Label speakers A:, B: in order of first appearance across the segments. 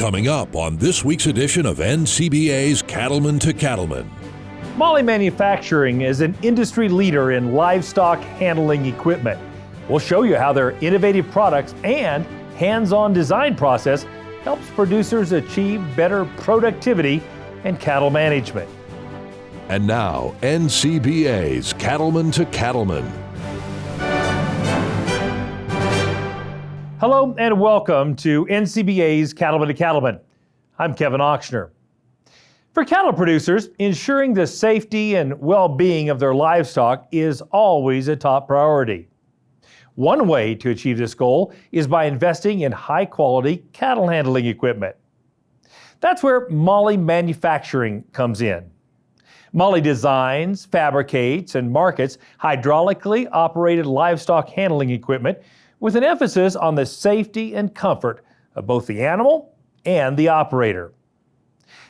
A: Coming up on this week's edition of NCBA's Cattlemen to Cattlemen.
B: Moly Manufacturing is an industry leader in livestock handling equipment. We'll show you how their innovative products and hands-on design process helps producers achieve better productivity and cattle management.
A: And now, NCBA's Cattlemen to Cattlemen.
B: Hello and welcome to NCBA's Cattlemen to Cattlemen. I'm Kevin Ochsner. For cattle producers, ensuring the safety and well-being of their livestock is always a top priority. One way to achieve this goal is by investing in high-quality cattle handling equipment. That's where Moly Manufacturing comes in. Moly designs, fabricates, and markets hydraulically operated livestock handling equipment with an emphasis on the safety and comfort of both the animal and the operator.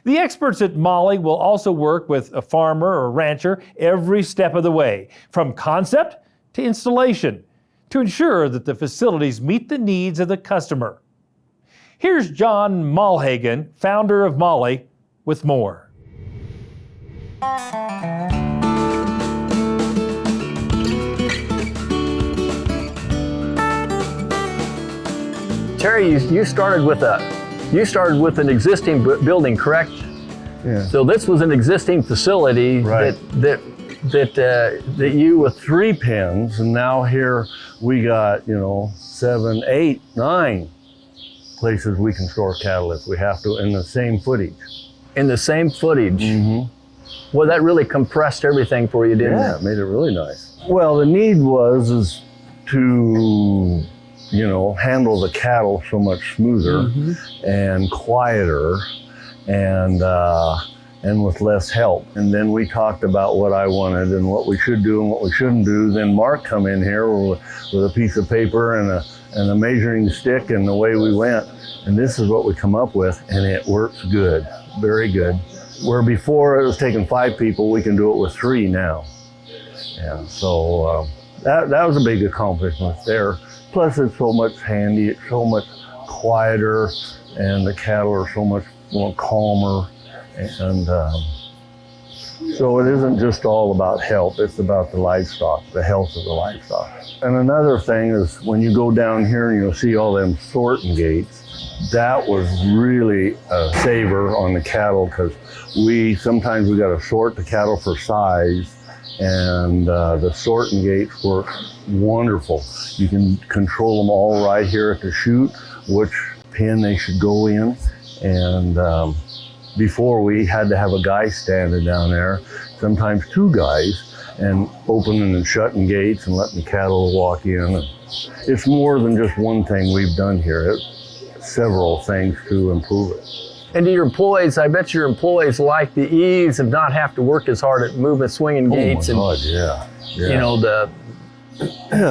B: The experts at Moly will also work with a farmer or rancher every step of the way, from concept to installation, to ensure that the facilities meet the needs of the customer. Here's John Malhagen, founder of Moly, with more.
C: Terry, you started with an existing building, correct?
D: Yeah.
C: So this was an existing facility,
D: Right.
C: that you with
D: 3 pens, and now here we got 7, 8, 9 places we can store cattle if we have to in the same footage.
C: in the same footage.
D: Mm-hmm.
C: Well, that really compressed everything for you, didn't
D: Yeah,
C: it?
D: it made it really nice. Well, the need was to handle the cattle so much smoother and quieter and with less help. And then we talked about what I wanted and what we should do and what we shouldn't do. Then Mark come in here with a piece of paper and a measuring stick, and the way we went. And this is what we come up with, and it works good, very good. Where before it was taking 5 people, we can do it with 3 now. Yeah, so that was a big accomplishment there. Plus, it's so much handy, it's so much quieter, and the cattle are so much more calmer. And so it isn't just all about help, it's about the livestock, the health of the livestock. And another thing is when you go down here and you'll see all them sorting gates, that was really a saver on the cattle, because sometimes we got to sort the cattle for size, and the sorting gates work wonderful. You can control them all right here at the chute, which pen they should go in. And before we had to have a guy standing down there, sometimes 2 guys, and opening and shutting gates and letting the cattle walk in. And it's more than just one thing we've done here. It's several things to improve it.
C: And to your employees, I bet your employees like the ease of not have to work as hard at moving, swinging gates.
D: Oh my God, yeah.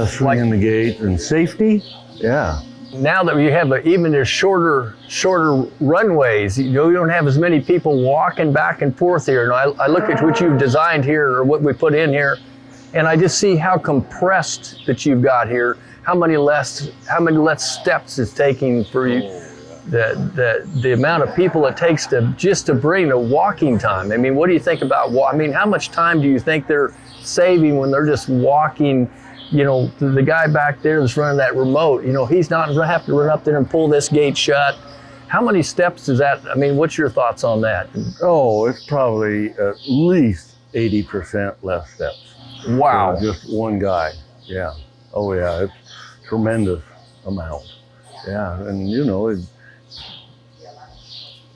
D: Swinging the gate and safety, yeah.
C: Now that you have even there's shorter runways, you don't have as many people walking back and forth here. And I look at what you've designed here, or what we put in here, and I just see how compressed that you've got here. How many less steps it's taking for you. The amount of people it takes to bring the walking time. I mean, what do you think about how much time do you think they're saving when they're just walking? The guy back there that's running that remote, he's not going to have to run up there and pull this gate shut. How many steps is that? I mean, what's your thoughts on that?
D: Oh, it's probably at least 80% less steps.
C: Wow.
D: For just one guy, yeah. Oh yeah, it's tremendous amount. Yeah, and you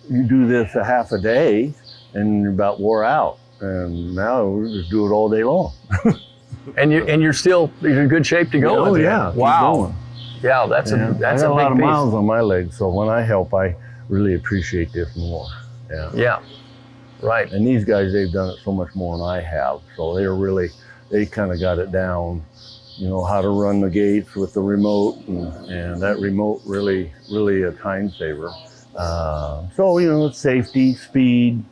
D: do this a half a day and you're about wore out. And now we just do it all day long.
C: And you're in good shape to go.
D: Oh yeah.
C: Wow. Yeah, that's
D: I
C: a
D: got a
C: big
D: lot of
C: piece.
D: miles on my legs, so when I help, I really appreciate this more. Yeah.
C: Yeah. Right.
D: And these guys, they've done it so much more than I have, so they kind of got it down. How to run the gates with the remote, and that remote really a time saver. So safety, speed,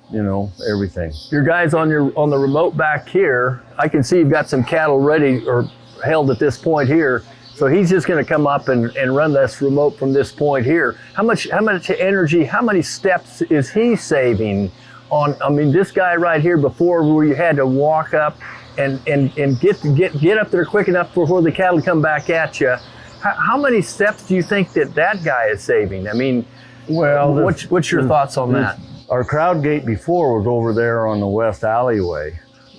D: everything.
C: Your guys on the remote back here, I can see you've got some cattle ready or held at this point here. So he's just going to come up and run this remote from this point here. How much energy, how many steps is he saving on? I mean, this guy right here before, where you had to walk up and get up there quick enough before the cattle come back at you. How many steps do you think that guy is saving? I mean, well, what's your thoughts on that?
D: Our crowd gate before was over there on the west alleyway.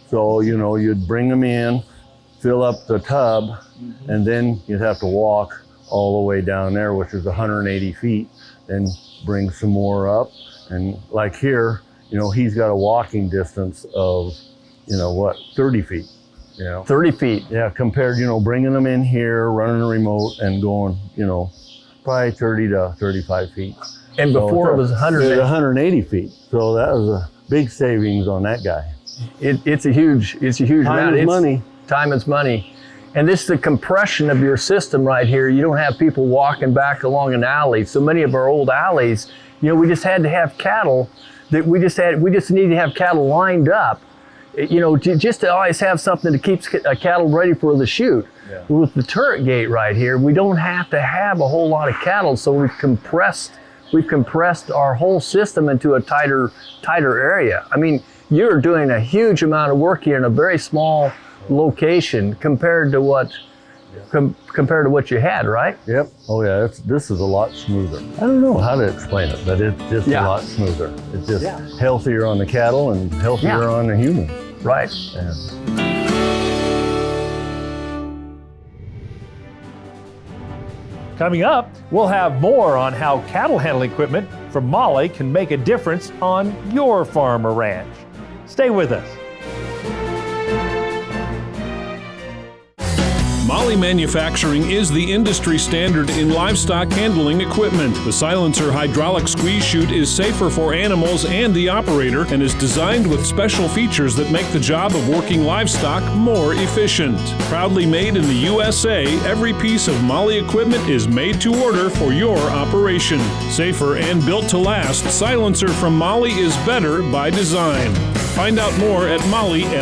D: So, you know, you'd bring them in, fill up the tub, and then you'd have to walk all the way down there, which is 180 feet, then bring some more up. And like here, you know, he's got a walking distance of, you know, what, 30 feet. You know,
C: 30 feet.
D: Yeah, compared, you know, bringing them in here, running a remote and going, you know, probably 30 to 35 feet.
C: And before it was
D: 180 feet. So that was a big savings on that guy.
C: It's a huge amount.
D: Time is money.
C: Time is money. And this is the compression of your system right here. You don't have people walking back along an alley. So many of our old alleys, you know, we just had to have cattle that we just need to have cattle lined up, you know, just to always have something to keep a cattle ready for the chute. Yeah. With the turret gate right here, we don't have to have a whole lot of cattle, so we've compressed our whole system into a tighter area. I mean, you're doing a huge amount of work here in a very small location compared to what you had, right?
D: Yep. Oh yeah, this is a lot smoother. I don't know how to explain it, but it's just a lot smoother. It's just healthier on the cattle and healthier on the human.
C: Right.
D: Yeah.
B: Coming up, we'll have more on how cattle handling equipment from Moly can make a difference on your farm or ranch. Stay with us.
E: Moly Manufacturing is the industry standard in livestock handling equipment. The silencer hydraulic squeeze chute is safer for animals and the operator and is designed with special features that make the job of working livestock more efficient. Proudly made in the USA, every piece of Moly equipment is made to order for your operation. Safer and built to last, silencer from Moly is better by design. Find out more at mollymfg.com.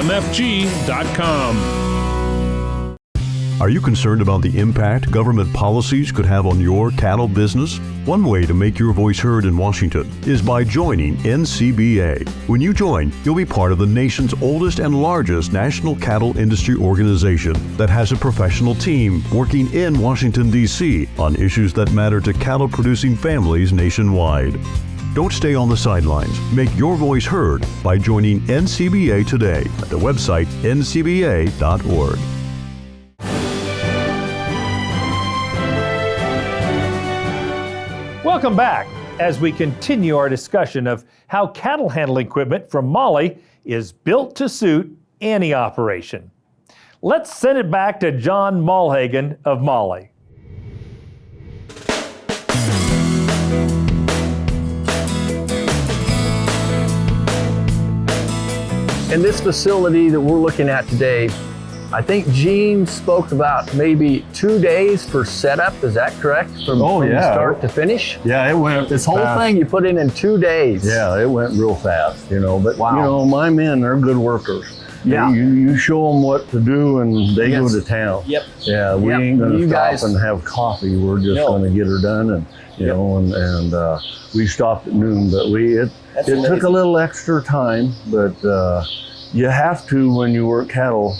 F: Are you concerned about the impact government policies could have on your cattle business? One way to make your voice heard in Washington is by joining NCBA. When you join, you'll be part of the nation's oldest and largest national cattle industry organization that has a professional team working in Washington, D.C. on issues that matter to cattle-producing families nationwide. Don't stay on the sidelines. Make your voice heard by joining NCBA today at the website ncba.org.
B: Welcome back as we continue our discussion of how cattle handling equipment from Moly is built to suit any operation. Let's send it back to John Mulhagen of Moly.
C: In this facility that we're looking at today, I think Gene spoke about maybe 2 days for setup. Is that correct? From start to finish?
D: Yeah, it went.
C: This whole thing you put in 2 days.
D: Yeah, it went real fast, you know. But, you know, my men, they're good workers.
C: Yeah.
D: You show them what to do and they go to town.
C: Yep.
D: Yeah, we ain't going to stop and have coffee. We're just going to get her done. And, you know, and we stopped at noon, but it took a little extra time, but you have to when you work cattle.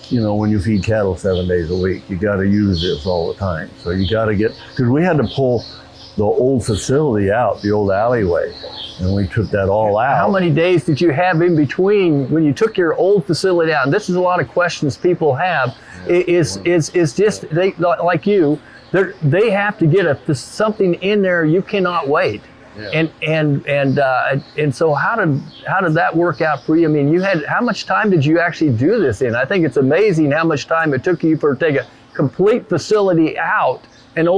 D: You know, when you feed cattle 7 days a week, you got to use this all the time. So you got to because we had to pull the old facility out, the old alleyway, and we took that all out.
C: How many days did you have in between when you took your old facility out? And this is a lot of questions people have. Is just they like you, they have to get something in there. You cannot wait. Yeah. And so how did that work out for you? I mean, how much time did you actually do this in? I think it's amazing how much time it took you to take a complete facility out and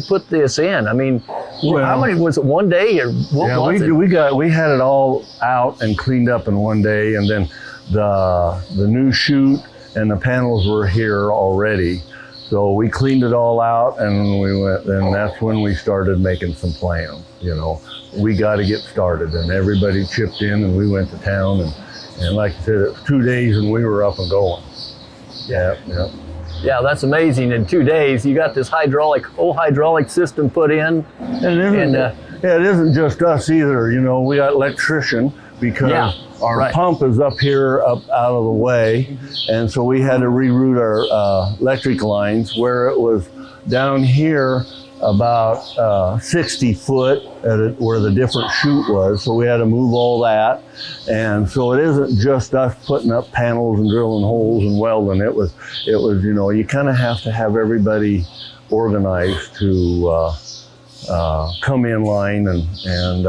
C: put this in. I mean, how many was it? 1 day or what was it?
D: We had it all out and cleaned up in 1 day, and then the new chute and the panels were here already. So we cleaned it all out and that's when we started making some plans. You know, we got to get started, and everybody chipped in and we went to town and like I said, it was 2 days and we were up and going. Yeah.
C: Yeah, that's amazing. In 2 days, you got this whole hydraulic system put in.
D: And it isn't just us either. You know, we got electrician because our pump is up here, up out of the way. And so we had to reroute our electric lines where it was down here about 60 foot where the different chute was. So we had to move all that. And so it isn't just us putting up panels and drilling holes and welding. It was, you know, you kind of have to have everybody organized to come in line. And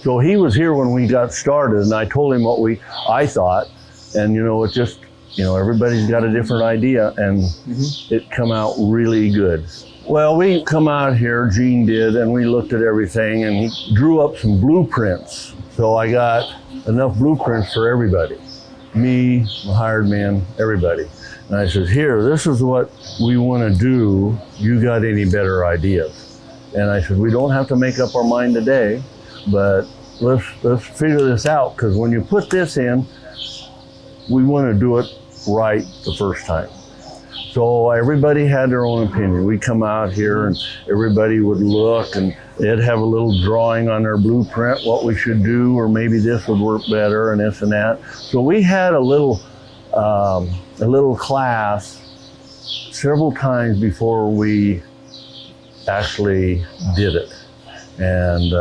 D: so he was here when we got started, and I told him what I thought. And, you know, it just, you know, everybody's got a different idea, and it come out really good. Well, we come out here, Gene did, and we looked at everything, and he drew up some blueprints. So I got enough blueprints for everybody. Me, the hired man, everybody. And I said, here, this is what we want to do. You got any better ideas? And I said, we don't have to make up our mind today, but let's figure this out, because when you put this in, we want to do it right the first time. So everybody had their own opinion. We'd come out here and everybody would look, and they'd have a little drawing on their blueprint, what we should do, or maybe this would work better and this and that. So we had a little class several times before we actually did it. And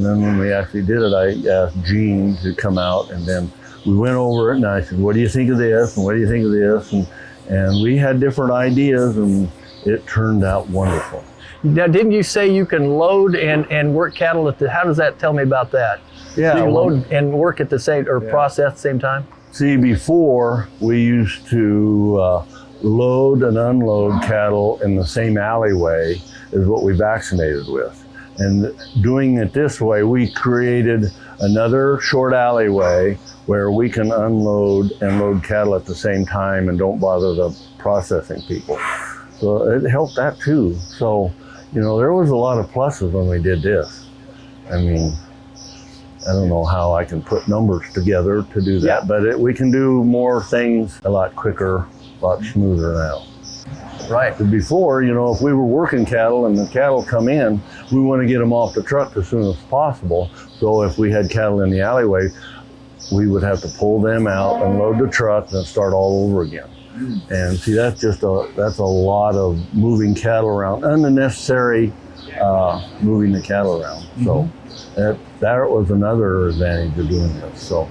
D: then when we actually did it, I asked Gene to come out, and then we went over it, and I said, what do you think of this? And what do you think of this? And we had different ideas, and it turned out wonderful.
C: Now, didn't you say you can load and work cattle how does that, tell me about that?
D: Yeah.
C: So you load and work at the same, or process at the same time?
D: See, before we used to load and unload cattle in the same alleyway as what we vaccinated with. And doing it this way, we created another short alleyway where we can unload and load cattle at the same time and don't bother the processing people. So it helped that too. So, you know, there was a lot of pluses when we did this. I mean, I don't know how I can put numbers together to do that, but we can do more things a lot quicker, a lot smoother now.
C: Right.
D: Before, you know, if we were working cattle and the cattle come in, we want to get them off the truck as soon as possible. So if we had cattle in the alleyway, we would have to pull them out and load the truck and start all over again. And see, that's a lot of moving cattle around, unnecessary moving the cattle around. So that was another advantage of doing this. So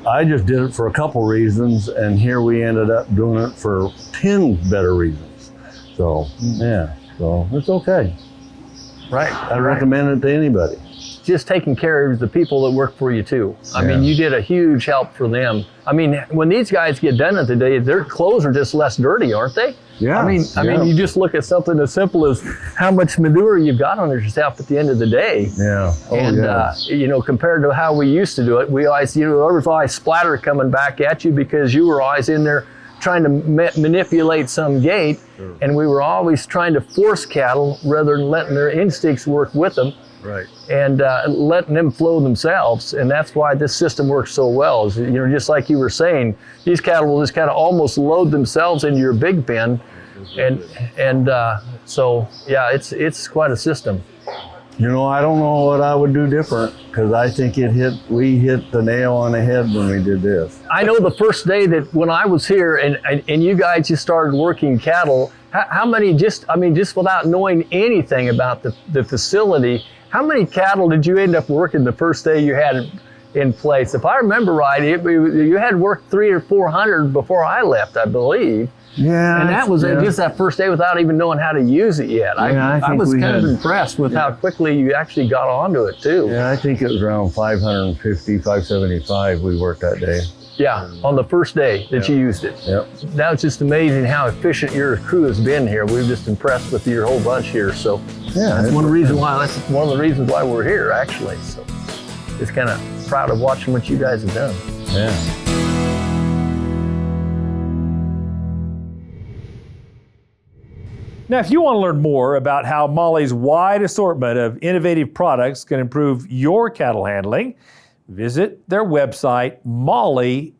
D: I just did it for a couple reasons, and here we ended up doing it for 10 better reasons. So yeah, so it's okay.
C: Right.
D: I recommend it to anybody.
C: Just taking care of the people that work for you too. I mean, you did a huge help for them. I mean, when these guys get done at the day, their clothes are just less dirty, aren't they?
D: Yeah.
C: I mean, you just look at something as simple as how much manure you've got on yourself at the end of the day.
D: Yeah.
C: You know, compared to how we used to do it, we always, you know, there was always splatter coming back at you because you were always in there trying to manipulate some gait, and we were always trying to force cattle rather than letting their instincts work with them.
D: Right.
C: And letting them flow themselves. And that's why this system works so well. Is, you know, just like you were saying, these cattle will just kind of almost load themselves into your big pen. And so, yeah, it's quite a system.
D: You know, I don't know what I would do different, because I think we hit the nail on the head when we did this.
C: I know the first day that when I was here and you guys just started working cattle, how many just without knowing anything about the facility, how many cattle did you end up working the first day you had in place? If I remember right, you had worked 300 or 400 before I left, I believe.
D: Yeah.
C: And that was just that first day without even knowing how to use it yet. I was kind of impressed with how quickly you actually got onto it too.
D: Yeah, I think it was around 550, 575 we worked that day.
C: Yeah, on the first day that you used it.
D: Yep.
C: Now it's just amazing how efficient your crew has been here. We're just impressed with your whole bunch here. So that's one of the reasons why we're here, actually. So just kind of proud of watching what you guys have done.
D: Yeah.
B: Now, if you want to learn more about how Moly's wide assortment of innovative products can improve your cattle handling, visit their website, molymfg.com.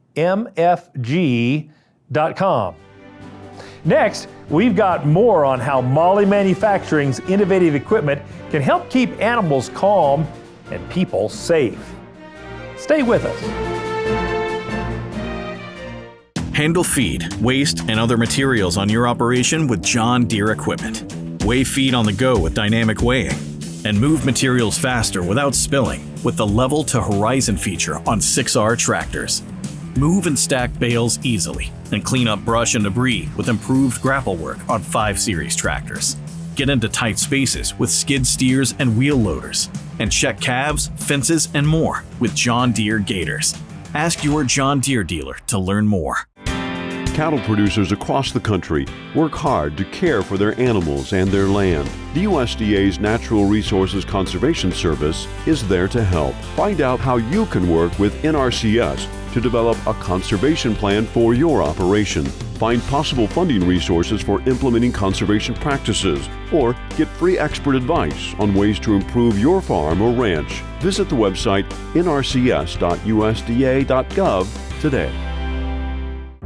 B: Next, we've got more on how Moly Manufacturing's innovative equipment can help keep animals calm and people safe. Stay with us.
G: Handle feed, waste, and other materials on your operation with John Deere equipment. Weigh feed on the go with dynamic weighing. And move materials faster without spilling with the Level to Horizon feature on 6R tractors. Move and stack bales easily and clean up brush and debris with improved grapple work on 5 Series tractors. Get into tight spaces with skid steers and wheel loaders. And check calves, fences, and more with John Deere Gators. Ask your John Deere dealer to learn more.
F: Cattle producers across the country work hard to care for their animals and their land. The USDA's Natural Resources Conservation Service is there to help. Find out how you can work with NRCS to develop a conservation plan for your operation. Find possible funding resources for implementing conservation practices, or get free expert advice on ways to improve your farm or ranch. Visit the website nrcs.usda.gov today.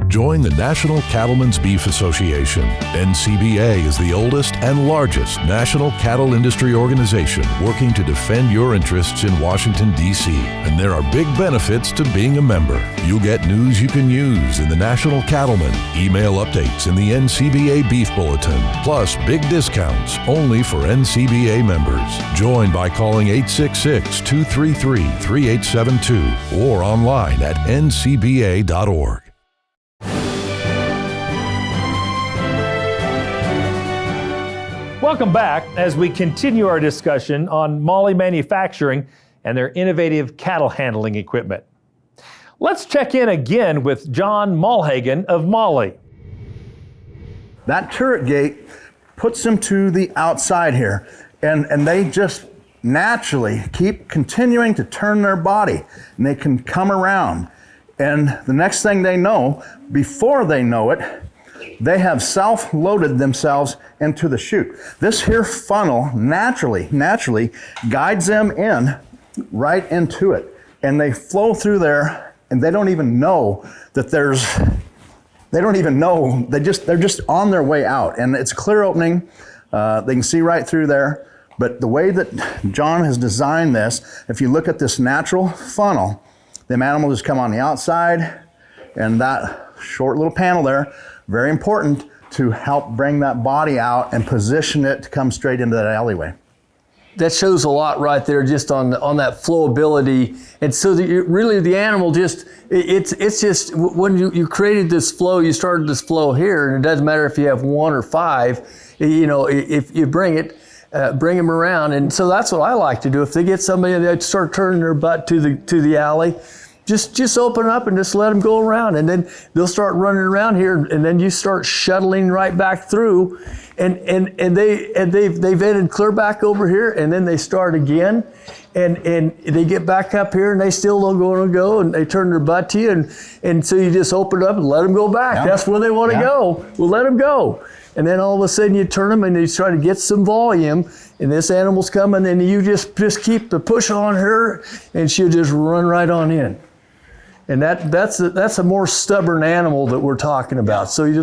A: Join the National Cattlemen's Beef Association. NCBA is the oldest and largest national cattle industry organization working to defend your interests in Washington, D.C. And there are big benefits to being a member. You'll get news you can use in the National Cattlemen, email updates in the NCBA Beef Bulletin, plus big discounts only for NCBA members. Join by calling 866-233-3872 or online at ncba.org.
B: Welcome back as we continue our discussion on Moly Manufacturing and their innovative cattle handling equipment. Let's check in again with John Mulhagen of Moly.
H: That turret gate puts them to the outside here, and they just naturally keep continuing to turn their body, and they can come around. And the next thing they know, before they know it, they have self-loaded themselves into the chute. This here funnel naturally guides them in right into it. And they flow through there, and they don't even know that they're just on their way out. And it's a clear opening. They can see right through there. But the way that John has designed this, if you look at this natural funnel, them animals just come on the outside, and that short little panel there, very important to help bring that body out and position it to come straight into that alleyway.
C: That shows a lot right there, just on that flowability. And so really the animal just, it's just, when you created this flow, you started this flow here, and it doesn't matter if you have 1 or 5, if you bring them around. And so that's what I like to do. If they get somebody and they start turning their butt to the alley, just open up and just let them go around, and then they'll start running around here, and then you start shuttling right back through, and they've ended clear back over here, and then they start again, and they get back up here, and they still don't go, and they turn their butt to you, and so you just open it up and let them go back. Yeah. That's where they want to go. We'll let them go. And then all of a sudden you turn them and you try to get some volume, and this animal's coming, and you just keep the push on her, and she'll just run right on in. And that's a more stubborn animal that we're talking about. So it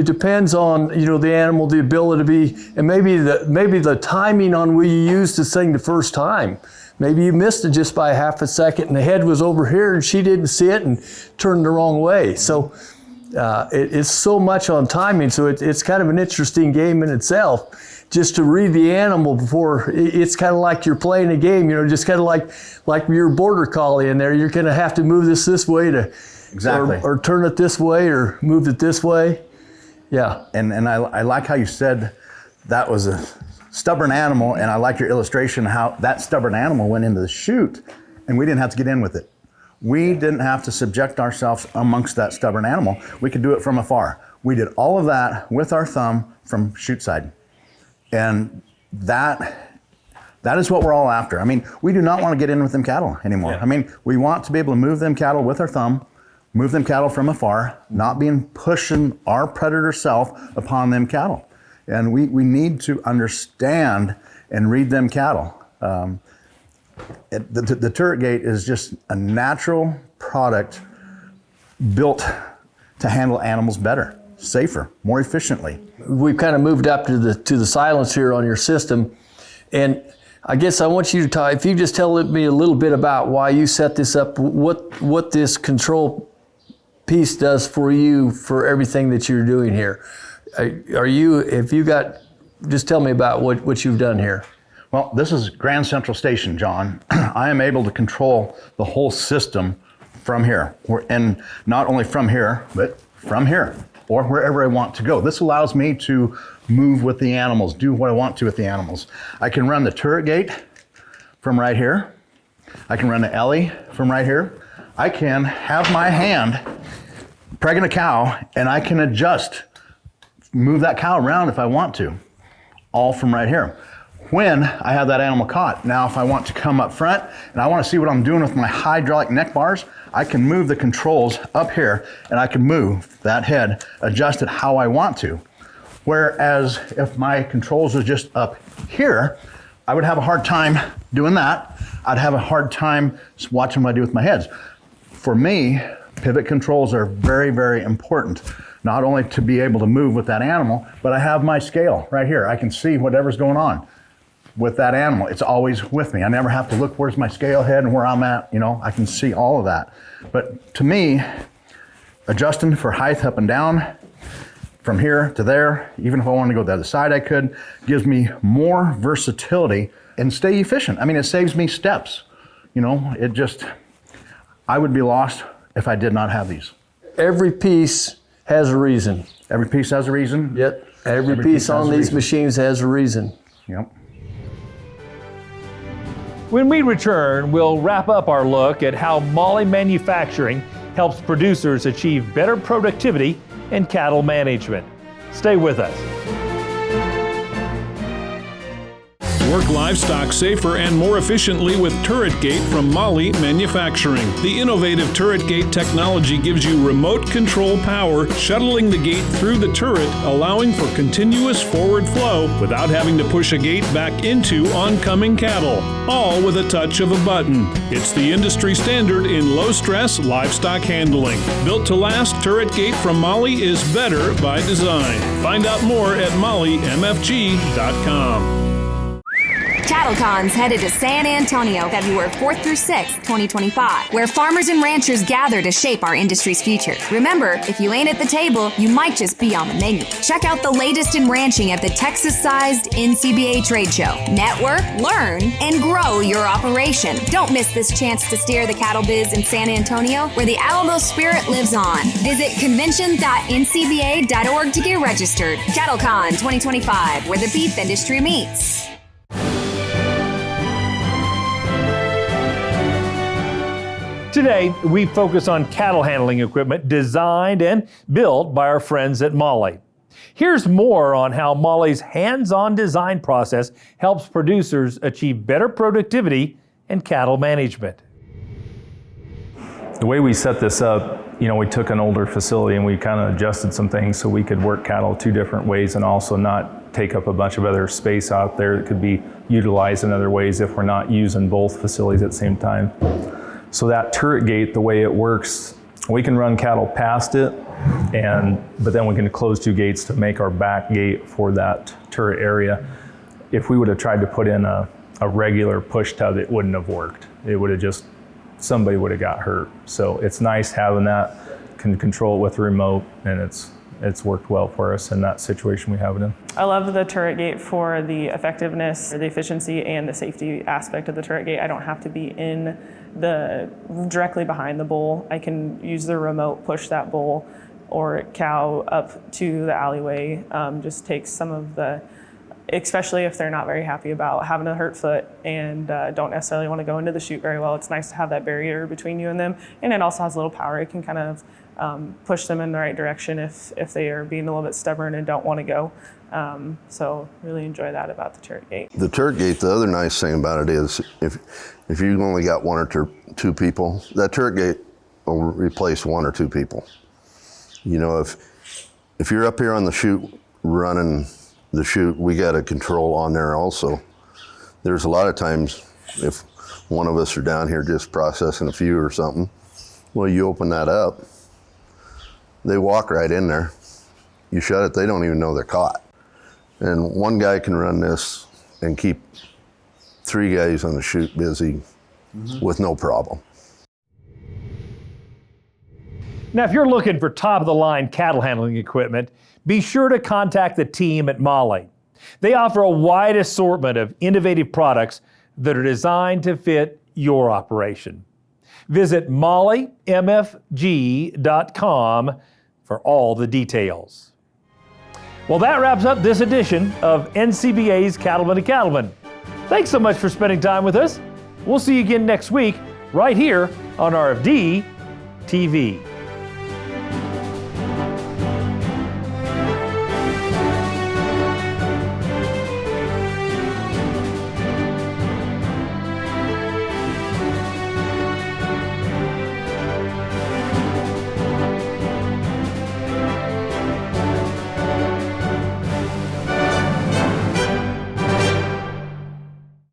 C: depends on the animal, the ability to be, and maybe the timing on where you used this thing the first time. Maybe you missed it just by half a second, and the head was over here, and she didn't see it and turned the wrong way. So it's so much on timing. So it's kind of an interesting game in itself, just to read the animal before. It's kind of like you're playing a game, just kind of like your border collie in there. You're going to have to move this way to,
H: exactly,
C: or turn it this way, or move it this way. Yeah.
H: And I like how you said that was a stubborn animal, and I like your illustration how that stubborn animal went into the chute, and we didn't have to get in with it. We didn't have to subject ourselves amongst that stubborn animal. We could do it from afar. We did all of that with our thumb from chute side. And that is what we're all after. I mean, we do not want to get in with them cattle anymore. Yeah. I mean, we want to be able to move them cattle with our thumb, move them cattle from afar, not pushing our predator self upon them cattle. And we need to understand and read them cattle. The turret gate is just a natural product built to handle animals better. safer, more efficiently.
C: We've kind of moved up to the silence here on your system, and I guess I want you to talk, if you just tell me a little bit about why you set this up, what this control piece does for you for everything that you're doing here. Just tell me about what you've done here.
H: Well, this is Grand Central Station, John. I am able to control the whole system from here, and not only from here, but from here, or wherever I want to go. This allows me to move with the animals, do what I want to with the animals. I can run the turret gate from right here. I can run the Ellie from right here. I can have my hand pregging a cow, and I can move that cow around if I want to, all from right here. When I have that animal caught, now if I want to come up front and I want to see what I'm doing with my hydraulic neck bars, I can move the controls up here and I can move that head, adjust it how I want to. Whereas if my controls are just up here, I would have a hard time doing that. I'd have a hard time watching what I do with my heads. For me, pivot controls are very, very important. Not only to be able to move with that animal, but I have my scale right here. I can see whatever's going on with that animal. It's always with me. I never have to look where's my scale head and where I'm at, I can see all of that. But to me, adjusting for height up and down, from here to there, even if I want to go the other side I could, gives me more versatility and stay efficient. I mean, it saves me steps. I would be lost if I did not have these.
C: Every piece has a reason.
H: Every piece has a reason?
C: Yep. Every piece on these machines has a reason.
H: Yep.
B: When we return, we'll wrap up our look at how Moly manufacturing helps producers achieve better productivity in cattle management. Stay with us.
E: Work livestock safer and more efficiently with Turret Gate from Moly Manufacturing. The innovative Turret Gate technology gives you remote control power, shuttling the gate through the turret, allowing for continuous forward flow without having to push a gate back into oncoming cattle, all with a touch of a button. It's the industry standard in low-stress livestock handling. Built to last, Turret Gate from Moly is better by design. Find out more at mollymfg.com.
I: CattleCon's headed to San Antonio, February 4th through 6th, 2025, where farmers and ranchers gather to shape our industry's future. Remember, if you ain't at the table, you might just be on the menu. Check out the latest in ranching at the Texas-sized NCBA trade show. Network, learn, and grow your operation. Don't miss this chance to steer the cattle biz in San Antonio, where the Alamo spirit lives on. Visit convention.ncba.org to get registered. CattleCon 2025, where the beef industry meets.
B: Today, we focus on cattle handling equipment designed and built by our friends at Moly. Here's more on how Moly's hands-on design process helps producers achieve better productivity in cattle management.
J: The way we set this up, we took an older facility and we kind of adjusted some things so we could work cattle two different ways and also not take up a bunch of other space out there that could be utilized in other ways if we're not using both facilities at the same time. So that turret gate, the way it works, we can run cattle past it, but then we can close two gates to make our back gate for that turret area. If we would have tried to put in a regular push tub, it wouldn't have worked. It would have somebody would have got hurt. So it's nice having that, can control it with a remote, and it's worked well for us in that situation we have it in.
K: I love the turret gate for the effectiveness, the efficiency, and the safety aspect of the turret gate. I don't have to be directly behind the bull. I can use the remote, push that bull or cow up to the alleyway. Just takes some of the, especially if they're not very happy about having a hurt foot and don't necessarily want to go into the chute very well. It's nice to have that barrier between you and them. And it also has a little power. It can kind of push them in the right direction if they are being a little bit stubborn and don't want to go. So really enjoy that about the turret gate.
L: The turret gate, the other nice thing about it is if you've only got one or two people, that turret gate will replace one or two people. If you're up here on the chute running the chute, we got a control on there also. There's a lot of times if one of us are down here just processing a few or something, well, you open that up, they walk right in there. you shut it, they don't even know they're caught. And one guy can run this and keep 3 guys on the chute busy with no problem.
B: Now, if you're looking for top-of-the-line cattle handling equipment, be sure to contact the team at Moly. They offer a wide assortment of innovative products that are designed to fit your operation. Visit mollymfg.com for all the details. Well, that wraps up this edition of NCBA's Cattlemen to Cattlemen. Thanks so much for spending time with us. We'll see you again next week, right here on RFD TV.